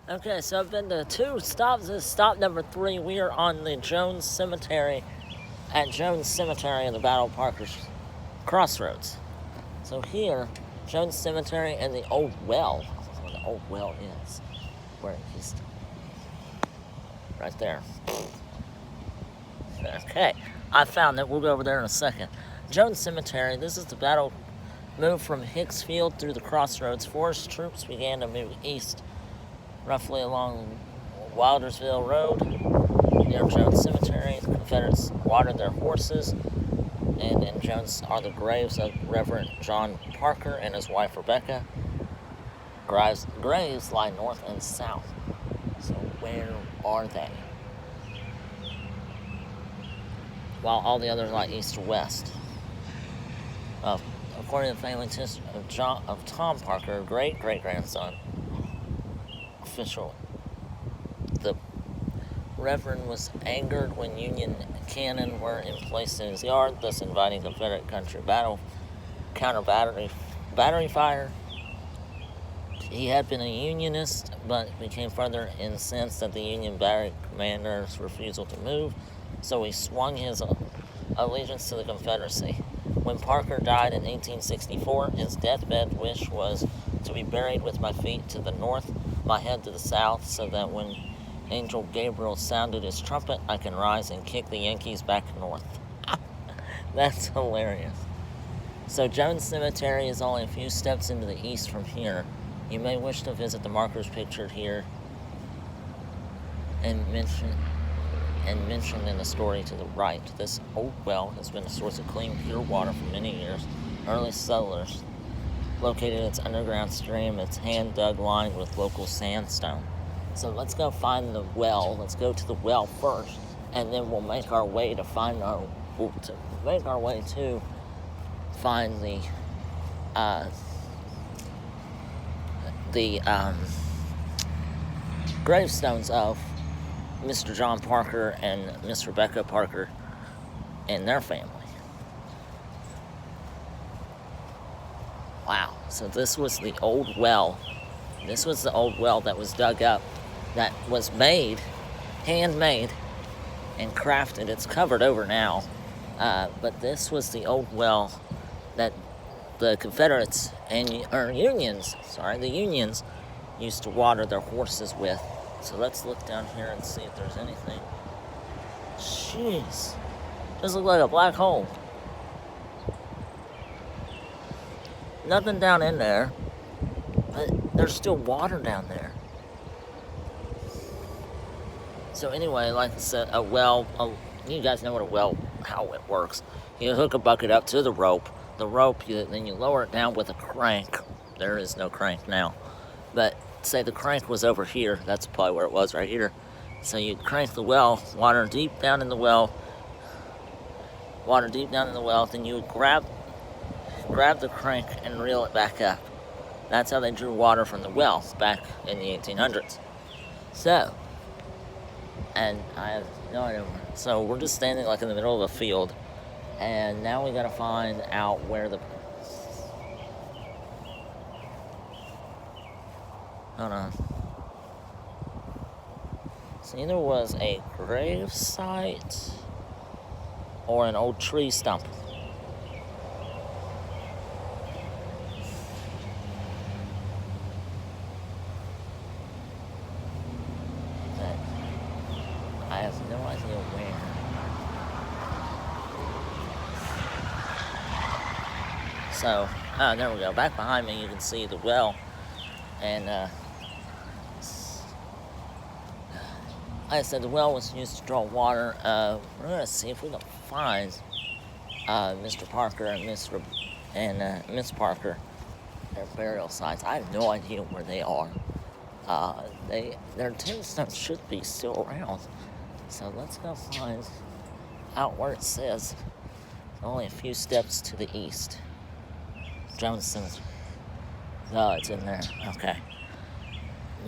Okay, so I've been to 2 stops. This is stop number 3. We are on the Jones Cemetery, at Jones Cemetery in the Battle of Parker's Crossroads. So here, Jones Cemetery and the old well, where the old well is, where he's right there. Okay, I found it. We'll go over there in a second. Jones Cemetery, this is the battle move from Hicks Field through the Crossroads. Forrest troops began to move east, roughly along Wildersville Road near Jones Cemetery. The Confederates watered their horses, and in Jones are the graves of Reverend John Parker and his wife Rebecca. Graves lie north and south. So where are they? While all the others lie east to west. According to the family history of Tom Parker, great-great-grandson, official, the Reverend was angered when Union cannon were in place in his yard, thus inviting Confederate country counter battery fire. He had been a Unionist, but became further incensed at the Union battery commander's refusal to move, so he swung his allegiance to the Confederacy. When Parker died in 1864, his deathbed wish was to be buried with my feet to the north, my head to the south, so that when Angel Gabriel sounded his trumpet, I can rise and kick the Yankees back north. That's hilarious. So Jones Cemetery is only a few steps into the east from here. You may wish to visit the markers pictured here and mentioned in the story to the right. This old well has been a source of clean, pure water for many years. Early settlers located its underground stream, its hand-dug lined with local sandstone. So let's go find the well. Let's go to the well first, and then we'll make our way to find the gravestones of Mr. John Parker and Miss Rebecca Parker and their family. Wow, so this was the old well. This was the old well that was dug up, that was made, handmade, and crafted. It's covered over now, but this was the old well that the Confederates and the Unions used to water their horses with. So let's look down here and see if there's anything. Jeez, does look like a black hole. Nothing down in there, but there's still water down there. So anyway, like I said, a well, you guys know what how it works. You hook a bucket up to the rope, then you lower it down with a crank. There is no crank now, but say the crank was over here, that's probably where it was, right here. So you crank the well, water deep down in the well, then you would grab the crank and reel it back up. That's how they drew water from the well back in the 1800s. So, and I have no idea. So we're just standing like in the middle of a field, and now we gotta find out where the... Hold on. So either was a grave site or an old tree stump. I have no idea where. So, there we go. Back behind me, you can see the well. And, like I said, the well was used to draw water. We're going to see if we can find Mr. Parker and Miss Parker, their burial sites. I have no idea where they are. Their tombstones should be still around. So let's go find out where it says only a few steps to the east. Jones Cemetery. Oh, it's in there. Okay.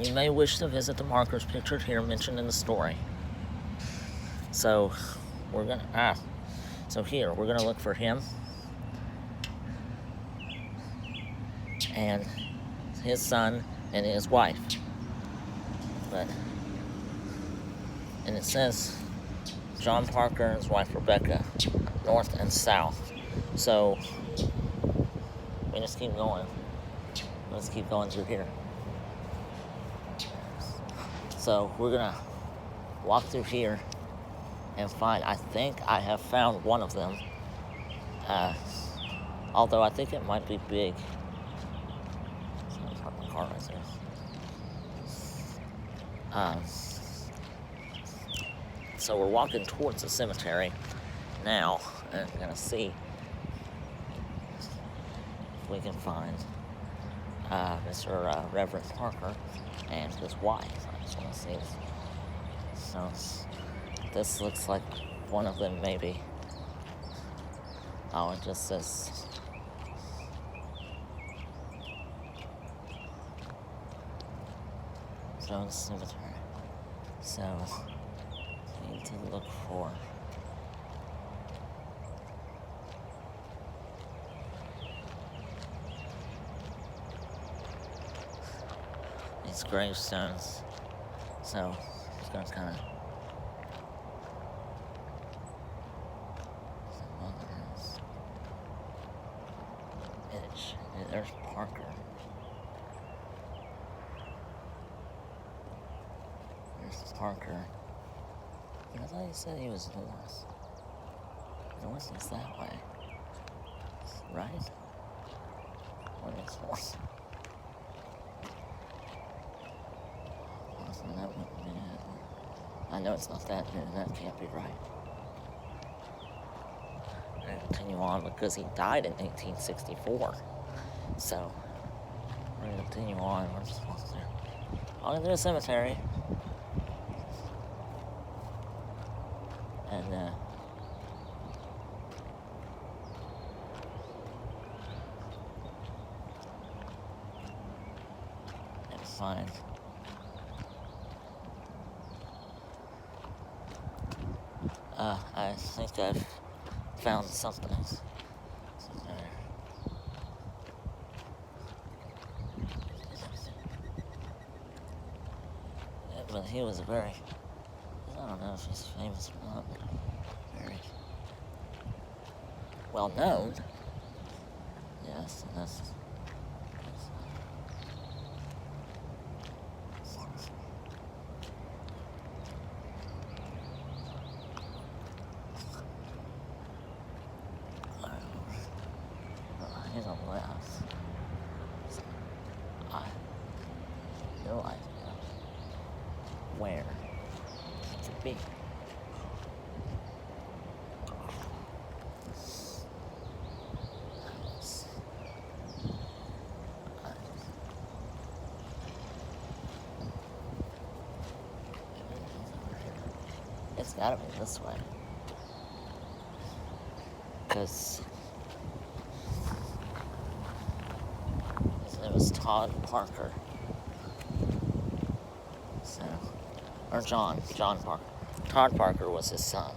You may wish to visit the markers pictured here mentioned in the story. So we're gonna we're gonna look for him and his son and his wife. But, and it says John Parker and his wife Rebecca, north and south. So we just keep going. Let's keep going through here. So we're gonna walk through here and find, I think I have found one of them. Although I think it might be big. So I'll park my car right there. So we're walking towards the cemetery now, and we're gonna see if we can find Mr. Reverend Parker and his wife. I just want to see this. So this looks like one of them, maybe. Oh, it just says Jones Cemetery. So we need to look for these gravestones. So it's gonna kind of there's Parker. There's Parker. But I thought you said he was north. North is that way. Right? Or it's north? So that wouldn't be it. I know it's not that, and that can't be right. I'm going to continue on because he died in 1864. So, we're going to continue on. We're just walking there. Walking through the cemetery. And, find I think I've found something. But he was a very, I don't know if he's famous or not, very well known. Yes, and that's he's on the left. I have no idea where it could be. It's gotta be this way. Because his name was Todd Parker. So, or John Parker. Todd Parker was his son.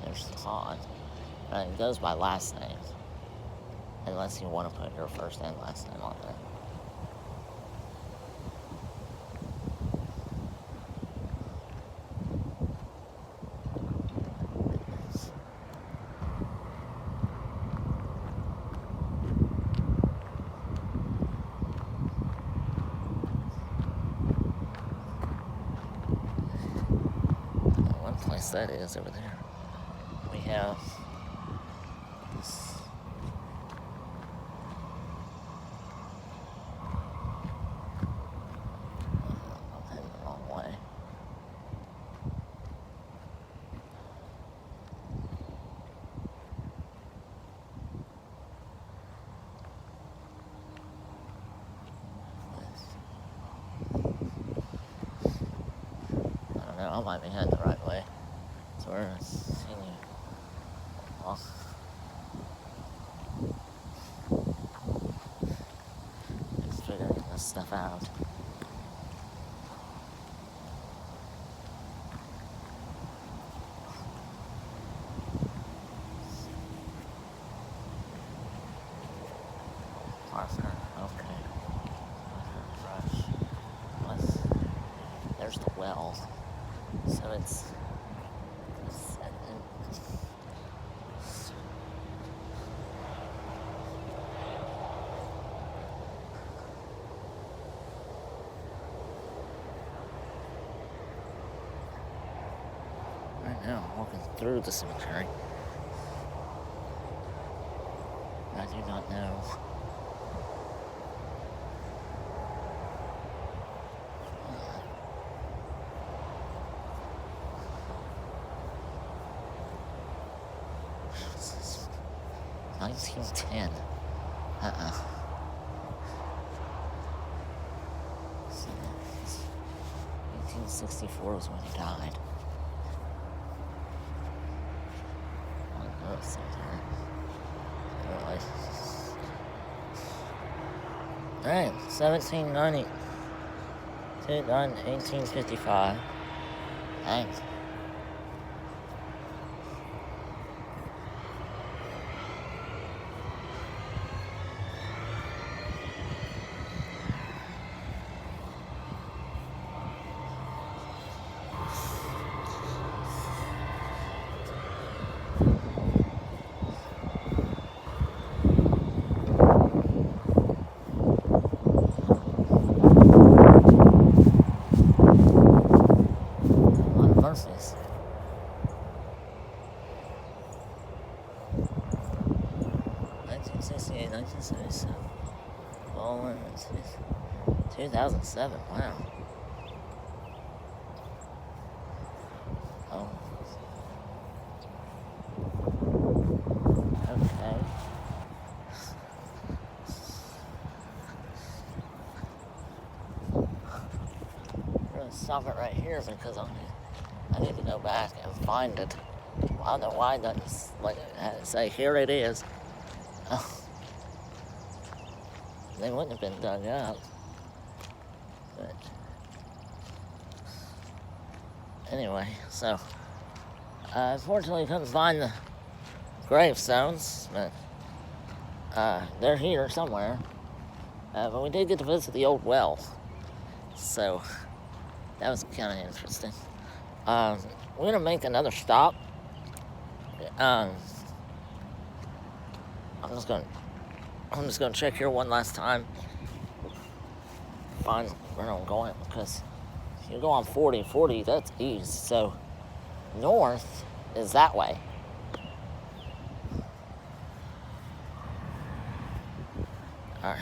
There's Todd. And it goes by last name. Unless you want to put your first and last name on there. Place that is over there. We have this. I'm heading the wrong way. I don't know. I might be heading the right way. So we're seeing you. Well, just figuring this stuff out. Parker. Okay. Brush. There's the well. So it's right now I'm walking through the cemetery. I do not know. What's this? 1910. 1864 was when he died. Alright, 1790 to 1855. Thanks. Verses. '68, 1977. Bowling, 2007. Wow. Oh. Okay. I'm gonna stop it right here because I need to go back and find it. I don't know why it doesn't say here it is. They wouldn't have been dug up. But anyway, so unfortunately couldn't find the gravestones, but they're here somewhere. But we did get to visit the old well, so that was kind of interesting. We're gonna make another stop. I'm just gonna check here one last time. Find where I'm going, because if you go on 40, that's east. So north is that way. All right.